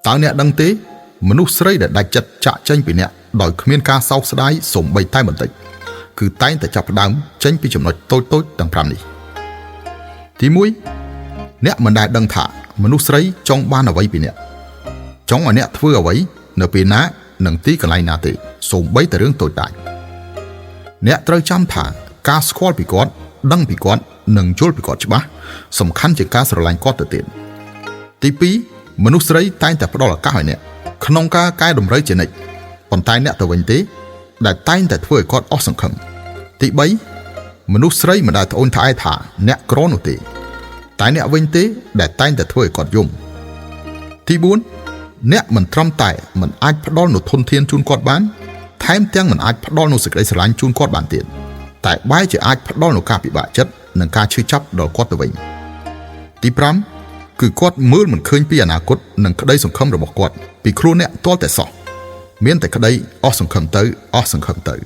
តើអ្នកដឹងទេមនុស្សស្រីដែលដាច់ចិត្តចាក់ចេញពីអ្នកដោយគ្មានការសោកស្ដាយសូម្បីតែបន្តិចគឺតែងតែចាប់ផ្ដើមចេញពីចំណុចតូចៗទាំង5នេះទី1អ្នកមិនដែលដឹងថាមនុស្សស្រីចង់បានអ្វីពីអ្នកចង់ឲ្យអ្នកធ្វើអ្វីនៅពេលណានិងទីកន្លែងណាទេសូម្បីតែរឿងតូចតាចអ្នកត្រូវចាំថាការស្គាល់ពីគាត់ដឹងពីគាត់និងយល់ពីគាត់ច្បាស់សំខាន់ជាងការស្រឡាញ់គាត់ទៅទៀតទី2មនុស្សស្រីតែងតែផ្ដល់ឱកាសឲ្យអ្នកក្នុងការកែតម្រូវជានិច្ចប៉ុន្តែអ្នកទៅវិញទេដែលតែងតែធ្វើឲ្យគាត់អស់សង្ឃឹមទី3មនុស្សស្រីមិនដែលត្អូញត្អែថាអ្នកក្រនោះទេតែអ្នកវិញទេដែលតែងតែធ្វើឲ្យគាត់យំទី4អ្នកមិនត្រឹមតែមិនអាចផ្ដល់នូវធនធានជូនគាត់បានថែមទាំងមិនអាចផ្ដល់នូវសេចក្តីស្រឡាញ់ជូនគាត់បានទៀតតែបែរជាអាចផ្ដល់នូវការពិបាកចិត្តនិងការឈឺចាប់ដល់គាត់ទៅវិញទី5គឺគាត់មើលមិនឃើញពីអនាគតនិងក្តីសង្ឃឹមរបស់គាត់ពីខ្លួនអ្នកទាល់តែសោះមានតែក្តីអស់សង្ឃឹមទៅ